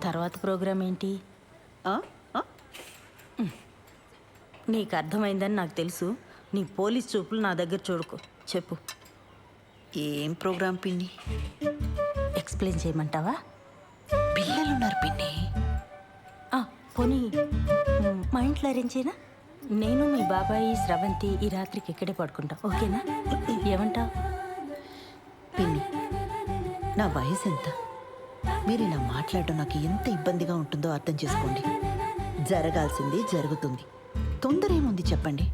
తర్వాత ప్రోగ్రాం ఏంటి? ఆ? ఆ? నీకు అర్థమైందని నాకు తెలుసు. నీ పోలీస్ చూపులు నా దగ్గర చూడకు. చెప్పు. ఏం ప్రోగ్రాం పిన్ని? ఎక్స్ప్లెయిన్ చేయమంటావా? పిల్లలున్నారు పిన్ని. పోనీ మా ఇంట్లో అరేంజ్ చేయనా? నేను మీ బాబాయి స్రవంతి ఈ రాత్రికి ఇక్కడే పడుకుంటాం, ఓకేనా? ఏమంటావు? పిన్ని, నా వయసు ఎంత? మీరు ఇలా మాట్లాడడం నాకు ఎంత ఇబ్బందిగా ఉంటుందో అర్థం చేసుకోండి. జరగాల్సింది జరుగుతుంది. తొందర ఏముంది చెప్పండి.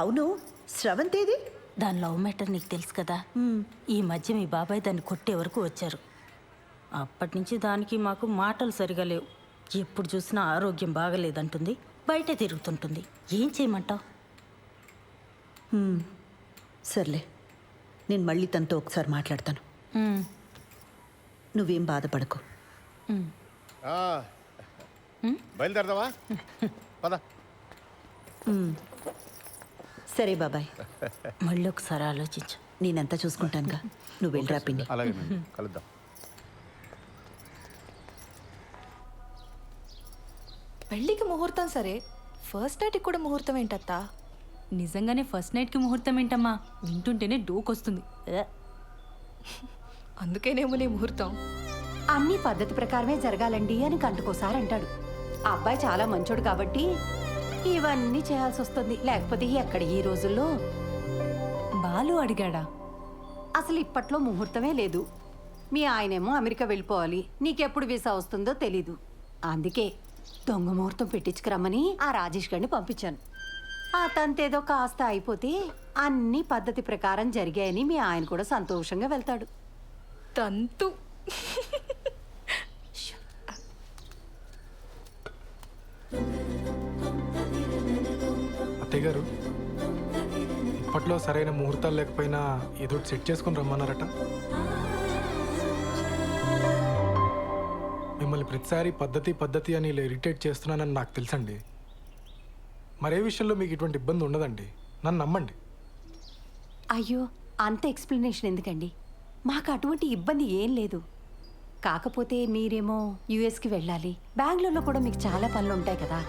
అవును, స్రవంతేది? దాని లవ్ మ్యాటర్ నీకు తెలుసు కదా. ఈ మధ్య మీ బాబాయ్ దాన్ని కొట్టే వరకు వచ్చారు. అప్పటి నుంచి దానికి మాకు మాటలు సరిగా లేవు. ఎప్పుడు చూసినా ఆరోగ్యం బాగలేదంటుంది, బయటే తిరుగుతుంటుంది. ఏం చేయమంటావు? సర్లే, నేను మళ్ళీ తనతో ఒకసారి మాట్లాడతాను. నువ్వేం బాధపడకు. బయలుదేరదావా? పద. సరే బాబాయ్, మళ్ళీ ఒకసారి ఆలోచించు. నేనంతా చూసుకుంటానుగా, నువ్వు వెళ్ళరా పిన్ని. అలాగే కలుద్దాం. పెళ్ళికి ముహూర్తం సరే, ఫస్ట్ నైట్కి కూడా ముహూర్తం ఏంటత్తా? నిజంగానే ఫస్ట్ నైట్కి ముహూర్తం ఏంటమ్మా? వింటుంటేనే డోకొస్తుంది. అందుకేనేమో నీ ముహూర్తం. అన్ని పద్ధతి ప్రకారమే జరగాలండి అని గంటకోసారి అంటాడు. ఆ అబ్బాయి చాలా మంచోడు కాబట్టి ఇవన్నీ చేయాల్సి వస్తుంది. లేకపోతే ఎక్కడ ఈ రోజుల్లో. బాలు అడిగాడా? అసలు ఇప్పట్లో ముహూర్తమే లేదు. మీ ఆయనేమో అమెరికా వెళ్ళిపోవాలి, నీకెప్పుడు వీసా వస్తుందో తెలీదు. అందుకే దొంగ ముహూర్తం పెట్టించుకురమ్మని ఆ రాజేష్ గారిని పంపించాను. ఆ తంతేదో కాస్త అయిపోతే అన్ని పద్ధతి ప్రకారం జరిగాయని మీ ఆయన కూడా సంతోషంగా వెళ్తాడు. తంతు. అత్తయ్య గారు, ఇప్పట్లో సరైన ముహూర్తాలు లేకపోయినా ఏదో సెట్ చేసుకుని రమ్మన్నారట. మిమ్మల్ని ప్రతిసారి పద్ధతి అని ఇలా ఇరిటేట్ చేస్తున్నానని నాకు తెలుసండి. మరే విషయంలో మీకు ఇటువంటి ఇబ్బంది ఉండదండి, నన్ను నమ్మండి. అయ్యో, అంత ఎక్స్ప్లెనేషన్ ఎందుకండి? మాకు అటువంటి ఇబ్బంది ఏం లేదు. కాకపోతే మీరేమో యుఎస్కి వెళ్ళాలి, బెంగళూరులో కూడా మీకు చాలా పనులు ఉంటాయి కదా.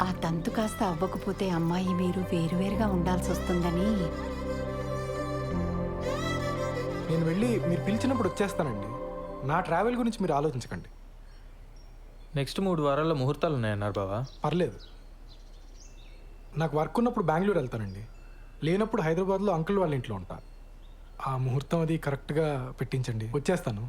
ఆ తంతు కాస్త అవ్వకపోతే అమ్మాయి మీరు వేరువేరుగా ఉండాల్సి వస్తుందని. నేను వెళ్ళి మీరు పిలిచినప్పుడు వచ్చేస్తానండి. నా ట్రావెల్ గురించి మీరు ఆలోచించకండి. నెక్స్ట్ 3 వారాల్లో ముహూర్తాలు ఉన్నాయన్నారు బావా. పర్లేదు, నాకు వర్క్ ఉన్నప్పుడు బెంగళూరు వెళ్తానండి, లేనప్పుడు హైదరాబాద్లో అంకుల్ వాళ్ళ ఇంట్లో ఉంటా. ఆ ముహూర్తం అది కరెక్ట్గా పెట్టించండి, వచ్చేస్తాను.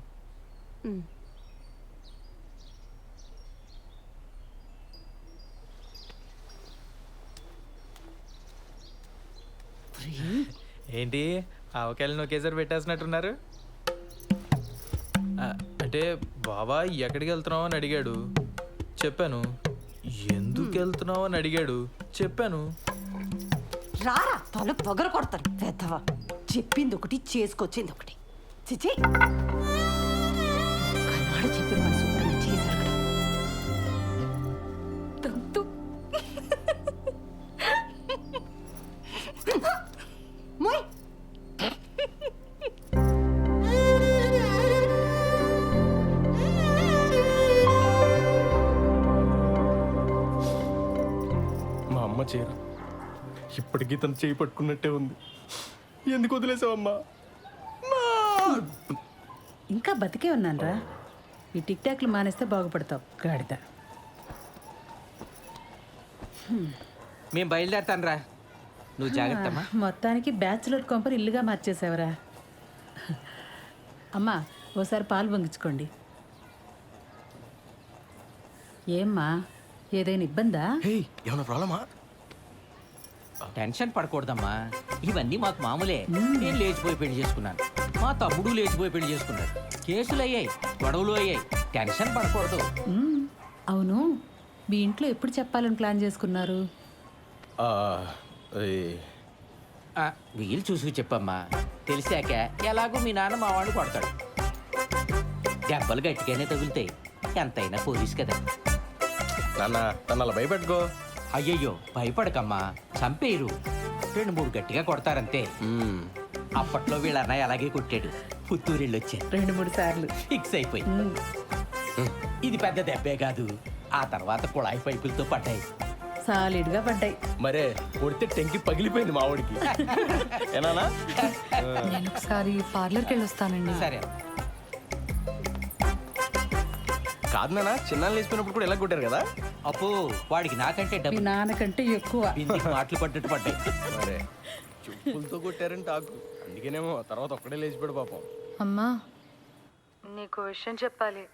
ఏంటి ఆవకాయలను ఒకేసారి పెట్టేసినట్టున్నారు? అంటే బావా ఎక్కడికి వెళ్తున్నావు అని అడిగాడు, చెప్పాను. ఎందుకు వెళ్తున్నావు అని అడిగాడు, చెప్పాను. రారా తల పొగర కొడతాను పెద్దవా. చెప్పింది ఒకటి, చేసుకొచ్చింది ఒకటి. చిచి, కన్నాడు చెప్పిన మన శుభ్రంగా చేశారు కదా. తంతు. మోయ్. మా అమ్మ చీర ఇప్పటికీ తను చేయి పట్టుకున్నట్టే ఉంది. ఎందుకు వదిలేసావమ్మా? ఇంకా బతికే ఉన్నానరా. ఈ టిక్ టాక్లు మానేస్తే బాగుపడతావు గాడిద. మేము బయలుదేరుతాను రా, నువ్వు జాగ్రత్త. మొత్తానికి బ్యాచులర్ కొంపని ఇల్లుగా మార్చేసావురా. అమ్మా, ఓసారి పాలు పొంగించుకోండి. ఏమ్మా, ఏదైనా ఇబ్బందా? ఏమన్నా ప్రాబ్లమా? టెన్షన్ పడకూడదమ్మా, ఇవన్నీ మాకు మామూలే. నేను లేచిపోయి పెళ్లి చేసుకున్నాను, మా తమ్ముడు లేచిపోయి పెళ్లి చేసుకున్నాడు. కేసులు అయ్యాయి, గొడవలు అయ్యాయి, టెన్షన్ పడకూడదు. అవును, మీ ఇంట్లో ఎప్పుడు చెప్పాలని ప్లాన్ చేసుకున్నారు? వీలు చూసుకు చెప్పమ్మా, తెలిసాక ఎలాగో మీ నాన్న మా వాడిని కొడతాడు. దెబ్బలు గట్టిగానే తగులుతాయి, ఎంతైనా పోలీస్ కదా. నాన్న నన్ను అలా భయపెట్టుకో. అయ్యయ్యో భయపడకమ్మా, చంపేయరు. 2-3 గట్టిగా కొడతారంతే. అప్పట్లో వీళ్ళ అన్నయ్య అలాగే కొట్టాడు. పుత్తూరు వెళ్ళొచ్చాను. 2-3 సార్లు. ఫిక్స్ అయిపోయి. ఇది పెద్ద దెబ్బే కాదు. ఆ తర్వాత కుళాయి పైపులతో పడ్డాయి. సాలిడ్గా పడ్డాయి. మరే కొడితే టెంకి పగిలిపోయింది మా వాడికి. ఏనానా? నేను ఒకసారి పార్లర్కి వెళ్ళి వస్తానండి. సరే. కాదు నాన్న, చిన్నాళ్ళు వేసుకున్నప్పుడు కూడా ఎలా కొట్టారు కదా? అప్పు వాడికి నాకంటే మీ డబ్బు నాన్నకంటే ఎక్కువ. బిందికి మాటలు పడ్డట్టు పడ్డాయి. మరే చెప్పులతో కొట్టారంటే ఆకు. అందుకేనేమో తర్వాత ఒక్కడే లేచిపోయాడు పాపం. అమ్మా నీకు విషయం చెప్పాలి.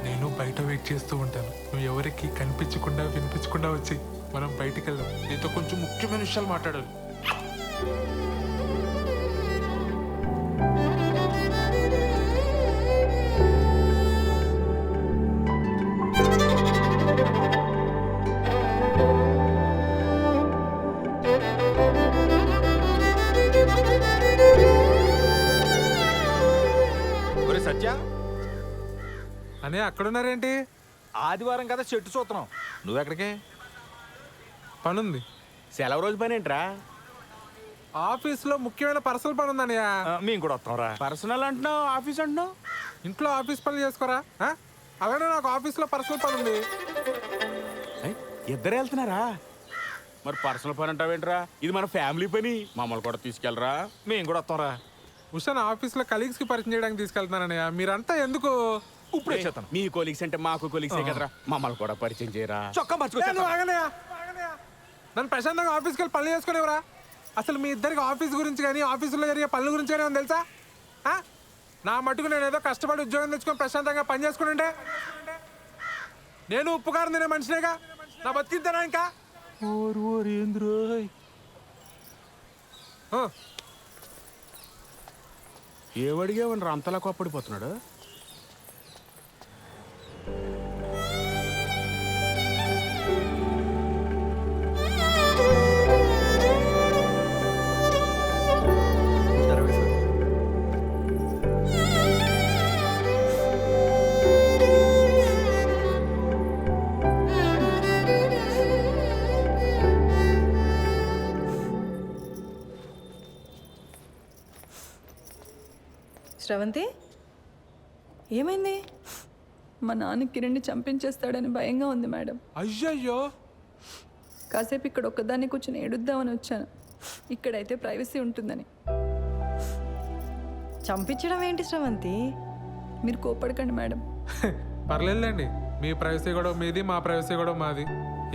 నేను బయట వెయిట్ చేస్తూ ఉంటాను. నువ్వు ఎవరికి కనిపించకుండా వినిపించకుండా వచ్చి మనం బయటికి వెళ్దాం. నీతో కొంచెం ముఖ్యమైన విషయాలు మాట్లాడాలి. ఒరే సత్య, అనే అక్కడున్నారేంటి? ఆదివారం కదా చెట్టు చూస్తున్నాం. నువ్వెక్కడికి? పనుంది. సెలవు రోజు పని ఏంట్రా? ఆఫీస్లో ముఖ్యమైన పర్సనల్ పని ఉందన్నయ్య. మేము కూడా వస్తాంరా. పర్సనల్ అంటున్నావు, ఆఫీస్ అంటున్నావు. ఇంట్లో ఆఫీస్ పనులు చేసుకోరా? అలానే నాకు ఆఫీస్లో పర్సనల్ పని ఉంది. ఇద్దరు వెళ్తున్నారా? మరి పర్సనల్ పని అంటావేంట్రా? ఇది మన ఫ్యామిలీ పని. మమ్మల్ని కూడా తీసుకెళ్ళరా, మేము కూడా వస్తాంరా. ఉషాన్ ఆఫీస్లో కలీగ్స్కి పరిచయం చేయడానికి తీసుకెళ్తున్నానన్నయ్య. మీరంతా ఎందుకు? ఇప్పుడు వచ్చేస్తాను. మీ కొలీగ్స్ అంటే మాకు కొలీగ్సే కదరా, మమ్మల్ని కూడా పరిచయం చేయరా. చొక్కా నన్ను ప్రశాంతంగా ఆఫీస్కి వెళ్ళి పనులు చేసుకునేవరా? అసలు మీ ఇద్దరికి ఆఫీస్ గురించి కానీ ఆఫీసులో జరిగే పనుల గురించి కానీ తెలుసా? నా మటుకు నేను ఏదో కష్టపడి ఉద్యోగం తెచ్చుకొని ప్రశాంతంగా పని చేసుకుంటే నేను ఉప్పుకారం తినే మనిషినేగా. నా బతికిద్దానా ఇంకా? ఏమడిగావనరా అంతలా కోప్పడిపోతున్నాడు? శ్రవంతి ఏమైంది? మా నాన్న కిరణ్ని చంపించేస్తాడని భయంగా ఉంది మేడం. అయ్యయ్యో, కాసేపు ఇక్కడ ఒక్కదాన్ని కూర్చొని ఏడుద్దామని వచ్చాను. ఇక్కడైతే ప్రైవసీ ఉంటుందని. చంపించడం ఏంటి శ్రవంతి? మీరు కోపడకండి మేడం. పర్లేదులేండి. మీ ప్రైవసీ కూడా మీది, మా ప్రైవసీ కూడా మాది.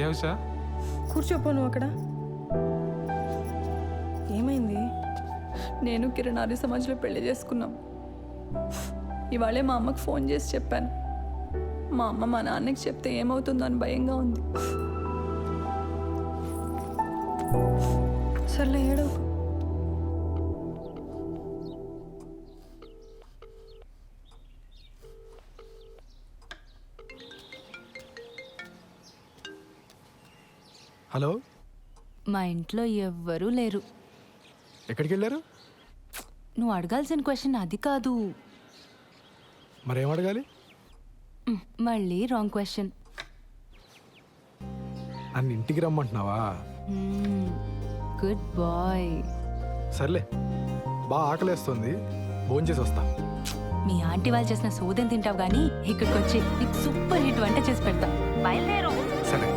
ఏ ఉషా? కూర్చోపో నువ్వు అక్కడ. ఏమైంది? నేను కిరణ్ ఆర్య సమాజ్లో పెళ్లి చేసుకున్నాం. ఇవాళే మా అమ్మకు ఫోన్ చేసి చెప్పాను. మా అమ్మ మా నాన్నకి చెప్తే ఏమవుతుందో అని భయంగా ఉంది. సర్లే ఏడవ. హలో, మా ఇంట్లో ఎవ్వరూ లేరు. ఎక్కడికి వెళ్ళారు? నువ్వు అడగాల్సిన క్వశ్చన్ అది కాదు. మరేం అడగాలి? మళ్ళీ రాంగ్ క్వశ్చన్. నన్ను ఇంటికి రమ్మంటున్నావా? Good bye. సర్లే, బాగా ఆకలేస్తుంది, భోంచేసి వస్తా. మీ ఆంటీ వాళ్ళు చేసిన సోదం తింటావు కానీ ఇక్కడికి వచ్చి నీకు సూపర్ హిట్ వంట చేసి పెడతా. బయలుదేరు. సరే.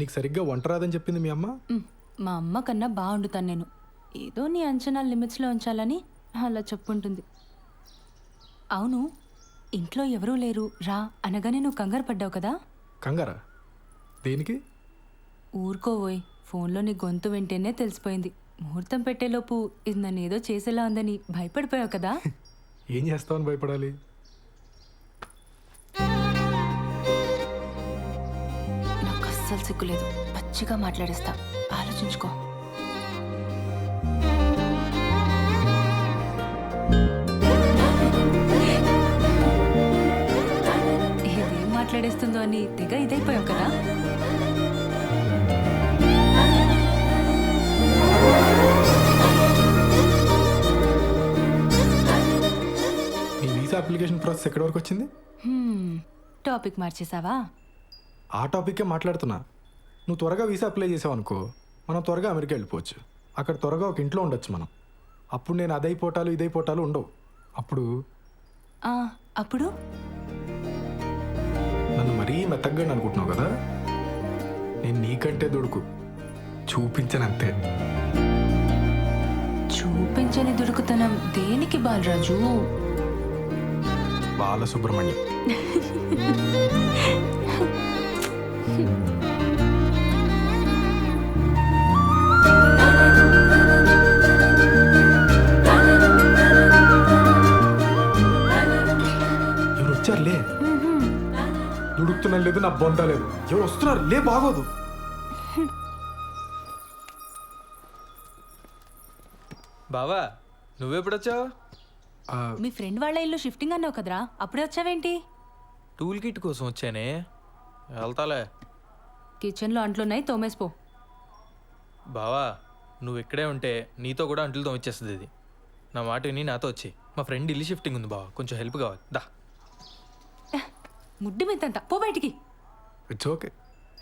నీకు సరిగ్గా వంట రాదని చెప్పింది మీ అమ్మ? మా అమ్మ కన్నా బాగుండుతాను నేను. ఏదో నీ అంచనా లిమిట్స్లో ఉంచాలని అలా చెప్పుంటుంది. అవును, ఇంట్లో ఎవరూ లేరు రా అనగానే నువ్వు కంగారు పడ్డావు కదా? కంగారా? దేనికి? ఊరుకోవోయ్, ఫోన్లో నీ గొంతు వింటేనే తెలిసిపోయింది. ముహూర్తం పెట్టేలోపు ఇది నన్ను ఏదో చేసేలా ఉందని భయపడిపోయావు కదా. ఏం చేస్తావని భయపడాలి? నాకు అస్సలు సిగ్గులేదు, పచ్చిగా మాట్లాడేస్తా, ఆలోచించుకో. ఇదేం మాట్లాడేస్తుందో అని తెగ ఇదైపోయావు కదా. నీ వీసా అప్లికేషన్ ప్రాసెస్ ఎక్కడి వరకు వచ్చింది? టాపిక్ మార్చేసావా? ఆ టాపిక్కే మాట్లాడుతున్నా. నువ్వు త్వరగా వీసా అప్లై చేసావు అనుకో, మనం త్వరగా అమెరికా వెళ్ళిపోవచ్చు. అక్కడ త్వరగా ఒక ఇంట్లో ఉండొచ్చు మనం. అప్పుడు నేను అదైపోటాలు ఇదైపోటాలు ఉండవు. అప్పుడు అప్పుడు నన్ను మరీ మెత్తగ్గా అనుకుంటున్నావు కదా. నేను నీకంటే దుడుకు చూపించనంతే. చూపించని దుడుకుతనం దేనికి బాలరాజు? బాలసుబ్రహ్మణ్యం. ఎవరు వచ్చారులే. దుడుకుతున్నా లేదు, నా బొంద లేదు. ఎవరు వస్తున్నారు లే, బాగోదు. బావా నువ్వెప్పుడొచ్చావు? మీ ఫ్రెండ్ వాళ్ళ ఇల్లు షిఫ్టింగ్ అన్నావు కదరా, అప్పుడే వచ్చావేంటి? టూల్ కిట్ కోసం వచ్చానే, వెళ్తాలే. కిచెన్లో అంట్లున్నాయి, తోమేసిపో. బావా నువ్వు ఇక్కడే ఉంటే నీతో కూడా అంట్లు తోమిచ్చేస్తుంది ఇది. నా మాట విని నాతో వచ్చి. మా ఫ్రెండ్ ఇల్లు షిఫ్టింగ్ ఉంది బావా, కొంచెం హెల్ప్ కావాలి. దా. ముడ్డి మెత్తంట, పో బయటికి. ఇట్స్ ఓకే,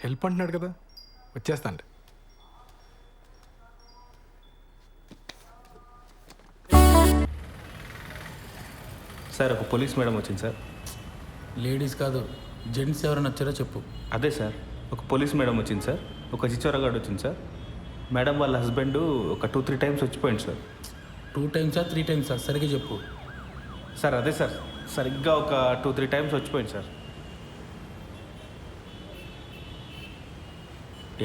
హెల్ప్ అంటున్నాడు కదా, వచ్చేస్తాను. సార్ ఒక పోలీస్ మేడం వచ్చింది సార్. లేడీస్ కాదు, జెంట్స్ ఎవరైనా వచ్చారో చెప్పు. అదే సార్, ఒక పోలీస్ మేడం వచ్చింది సార్. ఒక చిచ్చోరగాడు వచ్చింది సార్. మేడం వాళ్ళ హస్బెండ్ ఒక 2-3 టైమ్స్ వచ్చిపోయింది సార్. 2 టైమ్సా 3 టైమ్సా సరిగ్గా చెప్పు. సార్ అదే సార్, సరిగ్గా ఒక 2-3 టైమ్స్ వచ్చిపోయింది సార్.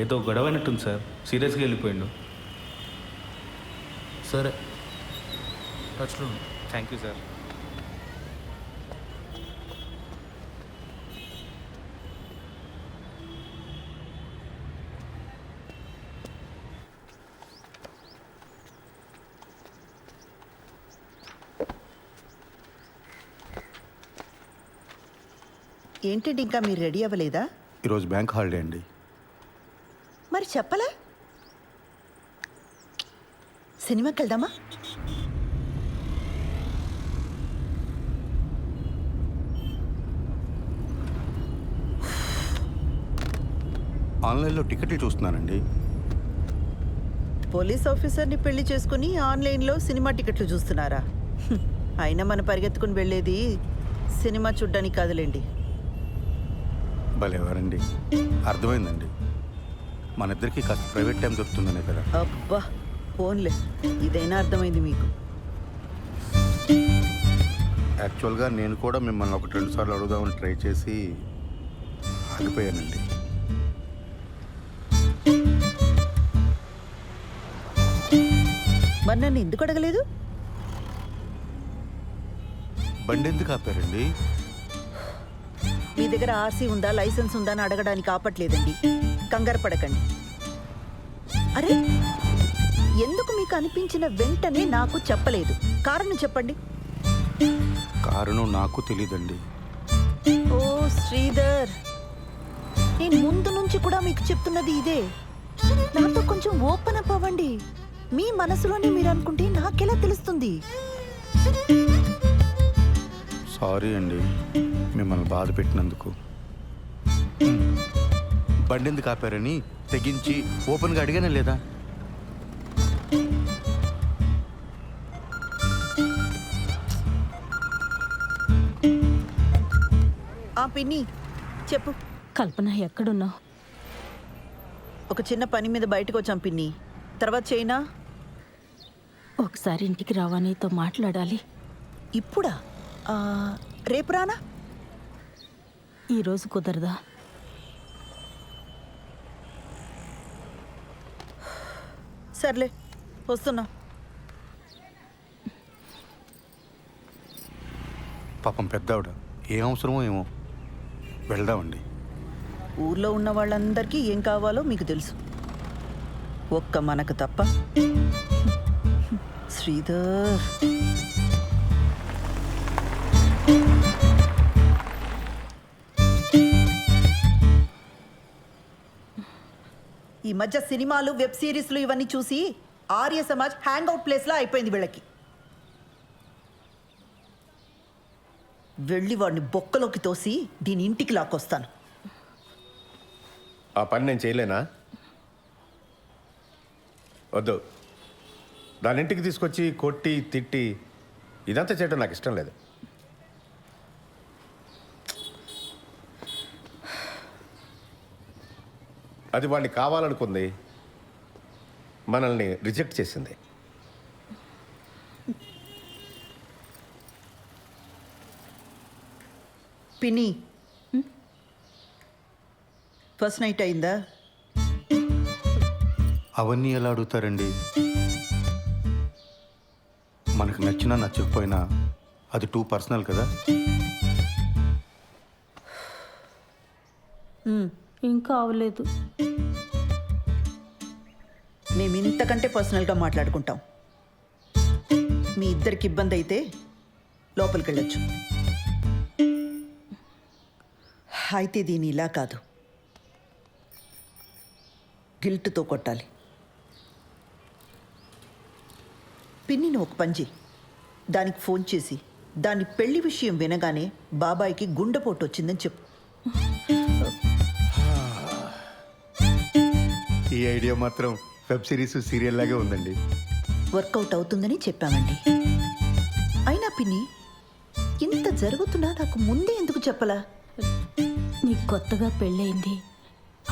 ఏదో గొడవ అయినట్టుంది సార్, సీరియస్గా వెళ్ళిపోయిండు. సరే, టచ్లో. Thank you sir. ఏంటండి ఇంకా మీరు రెడీ అవ్వలేదా? ఈరోజు బ్యాంక్ హాలిడే అండి. మరి చెప్పలే. సినిమాకి వెళ్దామా? ఆన్లైన్లో టికెట్లు చూస్తున్నానండి. పోలీస్ ఆఫీసర్ని పెళ్లి చేసుకుని ఆన్లైన్లో సినిమా టికెట్లు చూస్తున్నారా? అయినా మనం పరిగెత్తుకుని వెళ్ళేది సినిమా చూడ్డానికి కాదులేండి. భలేవారండి, అర్థమైందండి. మన ఇద్దరికి కాస్త ప్రైవేట్ టైం దొరుకుతుందనే కదా. అబ్బా ఫోన్లే, ఇదైనా అర్థమైంది మీకు. యాక్చువల్గా నేను కూడా మిమ్మల్ని 1-2 సార్లు అడుగుదామని ట్రై చేసి ఆగిపోయానండి. మరి నన్ను ఎందుకు అడగలేదు? బండి ఎందుకు ఆపారండి? మీ దగ్గర ఆర్సీ ఉందా, లైసెన్స్ ఉందా అని అడగడానికి ఆపట్లేదండి. కంగారు పడకండి. అరే, ఎందుకు మీకు అనిపించిన వెంటనే నాకు చెప్పలేదు? కారణం చెప్పండి. కారణం నాకు తెలీదండి. ఓ శ్రీధర్, నేను ముందు నుంచి కూడా మీకు చెప్తున్నది ఇదే. నాతో కొంచెం ఓపెన్ అప్ అవ్వండి. మీ మనసులోనే మీరు అనుకుంటే నాకెలా తెలుస్తుంది? సారీ అండి మిమ్మల్ని బాధ పెట్టినందుకు. బండి ఎందుకు ఆపారని తెగించి ఓపెన్గా అడిగానే లేదా? పిన్ని చెప్పు. కల్పన ఎక్కడున్నావు? ఒక చిన్న పని మీద బయటకు వచ్చాం పిన్ని, తర్వాత చేయనా? ఒకసారి ఇంటికి రావా, నీతో మాట్లాడాలి. ఇప్పుడా? రేపు రానా? ఈరోజు కుదరదా? సర్లే వస్తున్నా. పాపం పెద్దవిడ ఏం అవసరమో ఏమో. వెళ్దామండి. ఊర్లో ఉన్న వాళ్ళందరికీ ఏం కావాలో మీకు తెలుసు, ఒక్క మనకు తప్ప. శ్రీధర్, ఈ మధ్య సినిమాలు, వెబ్ సిరీస్లు ఇవన్నీ చూసి ఆర్య సమాజ్ హ్యాంగ్ అవుట్ ప్లేస్లా అయిపోయింది వీళ్ళకి. వెళ్ళి వాడిని బొక్కలోకి తోసి దీని ఇంటికి లాక్కొస్తాను. ఆ పని నేను చేయలేనా? వద్దు. దాని ఇంటికి తీసుకొచ్చి కొట్టి తిట్టి ఇదంతా చేయడం నాకు ఇష్టం లేదు. అది వాడిని కావాలనుకుంది, మనల్ని రిజెక్ట్ చేసింది. పిన్ని, ఫస్ట్ నైట్ అయిందా? అవన్నీ ఎలా అడుగుతారండి? మనకు నచ్చినా నచ్చకపోయినా అది టూ పర్సనల్ కదా. ఇంకా అవలేదు. మేము ఇంతకంటే పర్సనల్గా మాట్లాడుకుంటాం. మీ ఇద్దరికి ఇబ్బంది అయితే లోపలికి వెళ్ళొచ్చు. అయితే దీని ఇలా కాదు, గిల్ట్తో కొట్టాలి. పిన్నిని ఒక పని చెయ్యి, దానికి ఫోన్ చేసి దాని పెళ్లి విషయం వినగానే బాబాయికి గుండెపోటు వచ్చిందని చెప్పు. ఈ ఐడియా మాత్రం వెబ్ సిరీస్, సీరియల్ లాగే ఉందండి. వర్కౌట్ అవుతుందని చెప్పామండి. అయినా పిన్ని, ఇంత జరుగుతున్నా నాకు ముందే ఎందుకు చెప్పలా? నీకు కొత్తగా పెళ్ళయింది,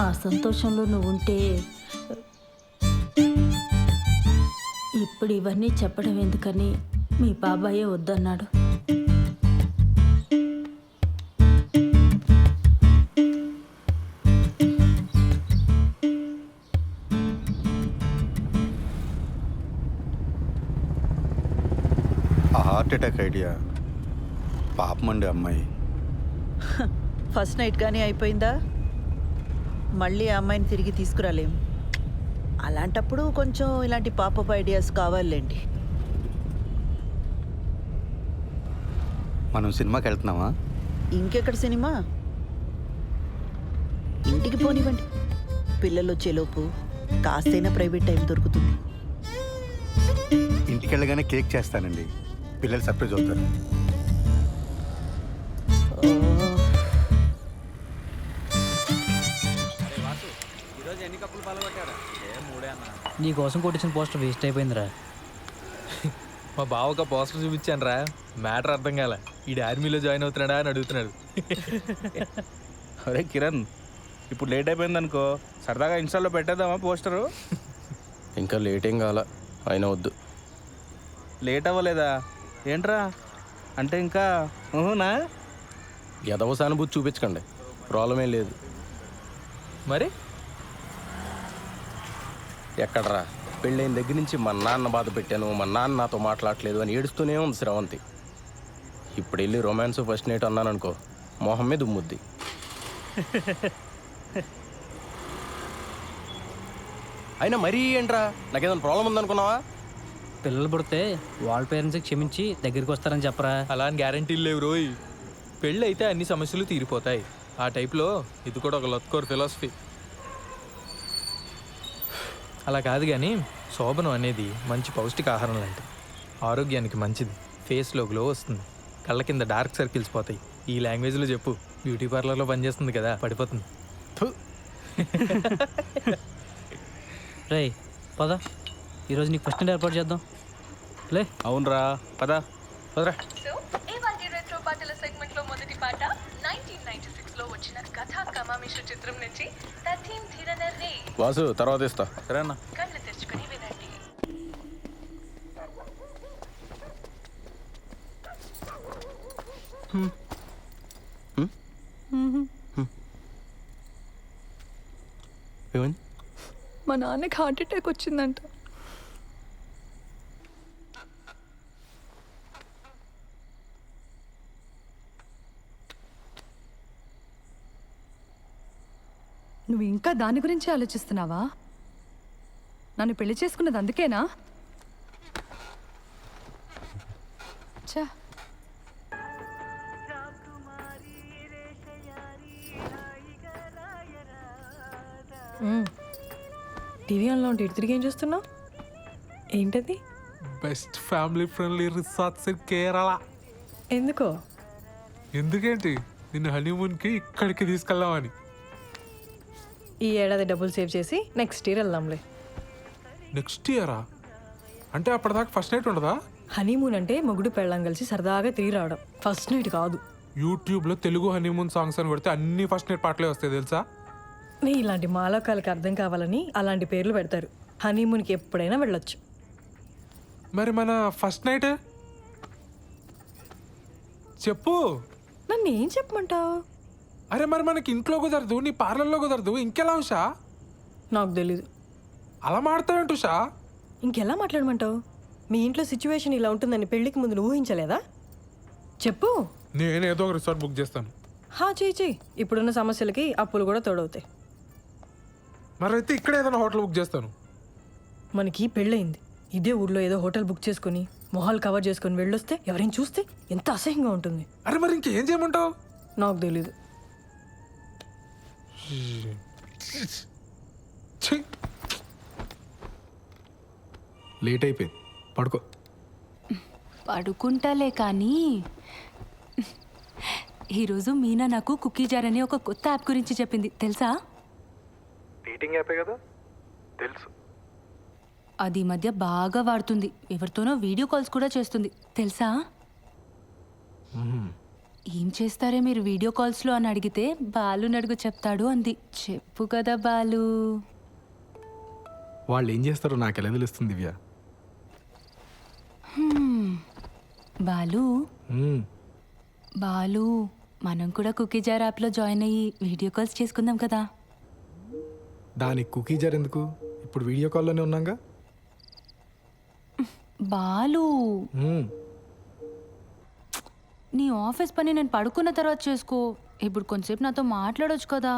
ఆ సంతోషంలో నువ్వు ఉంటే ఇప్పుడు ఇవన్నీ చెప్పడం ఎందుకని మీ బాబాయే వద్దన్నాడు. ఆ హార్ట్ అటాక్ ఐడియా పాపమండి అమ్మాయి. ఫస్ట్ నైట్ కానీ అయిపోయిందా? మళ్ళీ ఆ అమ్మాయిని తిరిగి తీసుకురాలేం. అలాంటప్పుడు కొంచెం ఇలాంటి పాపప్ ఐడియాస్ కావాలండి. మనం సినిమాకి వెళ్తున్నామా? ఇంకెక్కడ సినిమా? ఇంటికి పోనివ్వండి. పిల్లలు వచ్చేలోపు కాస్తైనా ప్రైవేట్ టైం దొరుకుతుంది. ఇంటికి వెళ్ళగానే కేక్ చేస్తానండి, పిల్లలు సర్ప్రైజ్ అవుతారు. నీ కోసం కొట్టించిన పోస్టర్ వేస్ట్ అయిపోయిందిరా. మా బావక పోస్టర్ చూపించాను రా, మ్యాటర్ అర్థం కాల. ఈడు ఆర్మీలో జాయిన్ అవుతున్నాడా అని అడుగుతున్నాడు. అరే కిరణ్, ఇప్పుడు లేట్ అయిపోయింది అనుకో, సరదాగా ఇన్స్టాల్లో పెట్టేద్దామా పోస్టరు? ఇంకా లేట్ ఏం కావాలా, అయినా వద్దు. లేట్ అవ్వలేదా ఏంట్రా? అంటే ఇంకా ఊహునా? ఎదవ సానుభూతి చూపించకండి, ప్రాబ్లం ఏం లేదు. మరి ఎక్కడరా, పెళ్ళైన దగ్గర నుంచి మా నాన్న బాధ పెట్టాను, మా నాన్న నాతో మాట్లాడలేదు అని ఏడుస్తూనే ఉంది శ్రవంతి. ఇప్పుడు వెళ్ళి రొమాన్స్ ఫస్ట్ నైట్ అన్నాను అనుకో, మొహం మీద ఉమ్ముద్ది. అయినా మరీ ఏంట్రా, నాకేదైనా ప్రాబ్లం ఉందనుకున్నావా? పిల్లలు పుడితే వాళ్ళ పేరెంట్స్కి క్షమించి దగ్గరికి వస్తారని చెప్పరా. అలా అని గ్యారంటీలు లేవు రోయ్. పెళ్ళి అయితే అన్ని సమస్యలు తీరిపోతాయి. ఆ టైప్లో ఇది కూడా ఒక లత్కోర్ ఫిలాసఫీ. అలా కాదు కానీ శోభనం అనేది మంచి పౌష్టికాహారం లాంటిది, ఆరోగ్యానికి మంచిది, ఫేస్లో గ్లో వస్తుంది, కళ్ళ కింద డార్క్ సర్కిల్స్ పోతాయి. ఈ లాంగ్వేజ్లో చెప్పు, బ్యూటీ పార్లర్లో పనిచేస్తుంది కదా, పడిపోతుంది. రే పద, ఈరోజు నీకు ఫస్ట్ నైట్ ఏర్పాటు చేద్దాం. లే. అవునరా, పద పదరా. రెట్రో పాటల సెగ్మెంట్ లో మొదటి పాట 1996 లో వచ్చిన కథా కమామిషు చిత్రం నుంచి తథీం ధిరనర్రే. వాసు తర్వాత ఇస్తా. సరేనా? కళ్ళు తెరుచుకొని వినండి. ఏమైంది? మా నాన్నకి హార్ట్ అటాక్ వచ్చిందంట. నువ్వు ఇంకా దాని గురించి ఆలోచిస్తున్నావా? నన్ను పెళ్లి చేసుకున్నది అందుకేనా? చా టీవీ ఆన్లో ఉంటే ఇటు తిరిగి ఏం చూస్తున్నావు? ఏంటది? Best family friendly resorts in Kerala. ఎందుకో? ఎందుకేంటి, నిన్ను హనీమూన్కి ఇక్కడికి తీసుకెళ్దామని. ఈ ఏడాది డబ్బులు సేవ్ చేసి నెక్స్ట్ ఇయర్ వెళ్దాంలే. నెక్స్ట్ ఇయరా? అంటే అప్పటిదాకా ఫస్ట్ నైట్ ఉండదా? హనీమూన్ అంటే మొగుడు పెళ్ళం కలిసి సరదాగా తిరిగి రావడం, ఫస్ట్ నైట్ కాదు. యూట్యూబ్లో తెలుగు హనీమూన్ సాంగ్స్ అని కొడితే అన్ని ఫస్ట్ నైట్ పాటలే వస్తాయి తెలుసా? నీ ఇలాంటి మాలోకాలకి అర్థం కావాలని అలాంటి పేర్లు పెడతారు. హనీమూన్కి ఎప్పుడైనా వెళ్ళొచ్చు. మరి మన ఫస్ట్ నైట్ చెప్పు. నన్ను ఏం చెప్పమంటావు? అరే మరి మనకి ఇంట్లో కుదరదు, నీ పార్లర్లో కుదరదు, ఇంకెలా ఉషా? నాకు తెలీదు. అలా మాడతావేంటి ఉషా? ఇంకెలా మాట్లాడమంటావు? మీ ఇంట్లో సిచ్యువేషన్ ఇలా ఉంటుందని పెళ్లికి ముందు నువ్వు ఊహించలేదా? చెప్పు. నేనేదో ఒక రిసార్ట్ బుక్ చేస్తాను. చెయ్యి. ఇప్పుడున్న సమస్యలకి అప్పులు కూడా తోడవుతాయి. మరి అయితే ఇక్కడ ఏదైనా హోటల్ బుక్ చేస్తాను. మనకి పెళ్ళయింది, ఇదే ఊర్లో ఏదో హోటల్ బుక్ చేసుకుని మొహాలు కవర్ చేసుకుని వెళ్ళొస్తే ఎవరైనా చూస్తే ఎంత అసహ్యంగా ఉంటుంది. అరే మరి ఇంకేం చేయమంటావు? నాకు తెలీదు. లేట్ అయిపోయింది, పడుకో. పడుకుంటాలే కానీ ఈరోజు మీనా నాకు కుకీ జార్ అనే ఒక కొత్త యాప్ గురించి చెప్పింది, తెలుసా? డేటింగ్ యాపే కదా, తెలుసు. అది ఈ మధ్య బాగా వాడుతుంది. ఎవరితోనో వీడియో కాల్స్ కూడా చేస్తుంది, తెలుసా? ఏం చేస్తారే మీరు వీడియో కాల్స్లో అని అడిగితే బాలు నడుగు చెప్తాడు అంది. చెప్పు కదా బాలు. వాళ్ళు ఏం చేస్తారో నాకు ఎలా తెలుస్తుంది దివ్య? బాలు బాలు మనం కూడా కుకీ జార్ యాప్లో జాయిన్ అయ్యి వీడియో కాల్స్ చేసుకుందాం కదా. దానికి కుకీ జార్ ఎందుకు? ఇప్పుడు వీడియో కాల్లోనే ఉన్నాగా. బాలు నీ ఆఫీస్ పని నేను పడుకున్న తర్వాత చేసుకో. ఇప్పుడు కొంచెంసేపు నాతో మాట్లాడొచ్చు కదా.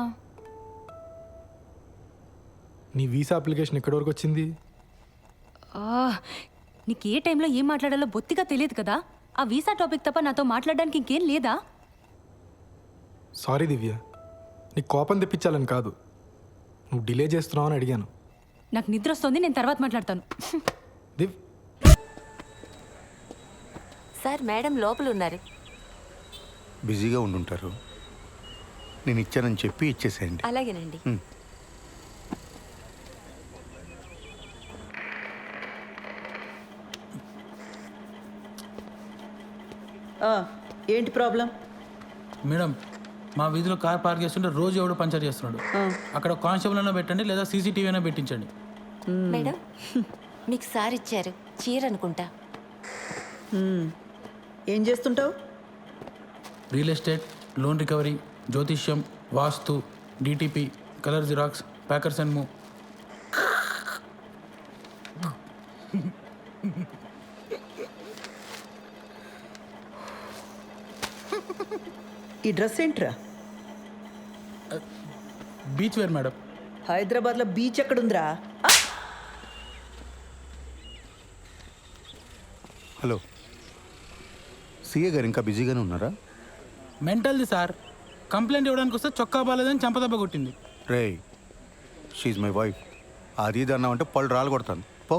నీ వీసా అప్లికేషన్ ఎక్కడి వరకు వచ్చింది? నీకు ఏ టైంలో ఏం మాట్లాడాలో బొత్తిగా తెలియదు కదా. ఆ వీసా టాపిక్ తప్ప నాతో మాట్లాడడానికి ఇంకేం లేదా? సారీ దివ్య, నీకు కోపం తెప్పించాలని కాదు, నువ్వు డిలే చేస్తున్నావు అని అడిగాను. నాకు నిద్ర వస్తుంది, నేను తర్వాత మాట్లాడతాను. దివ్ సార్, మేడం లోపల ఉన్నారు. బిజీగా ఉండుంటారు, నేను ఇచ్చానని చెప్పి ఇచ్చేసేయండి. అలాగేనండి. ఏంటి ప్రాబ్లం? మేడం, మా వీధిలో కార్ పార్క్ చేస్తుంటే రోజు ఎవడో పంచర్ చేస్తున్నాడు. అక్కడ కానిస్టేబుల్ అయినా పెట్టండి, లేదా సీసీటీవీ అయినా పెట్టించండి. మేడం, మీకు సార్ ఇచ్చారు చీర అనుకుంటా. ఏం చేస్తుంటావు? రియల్ ఎస్టేట్, లోన్ రికవరీ, జ్యోతిష్యం, వాస్తు, DTP, colour xerox, packers and move. ఈ డ్రెస్ ఏంట్రా? Beach wear madam. హైదరాబాద్లో బీచ్ ఎక్కడుందిరా? హలో, సిఏ గారు ఇంకా బిజీగానే ఉన్నారా? మెంటల్ది సార్, కంప్లైంట్ ఇవ్వడానికి వస్తే చొక్కా బాలేదని చంపదెబ్బ కొట్టింది. రే, షీఈ్ మై వైఫ్. అది ఇది అన్నామంటే పళ్ళు రాలు కొడతాను. పో.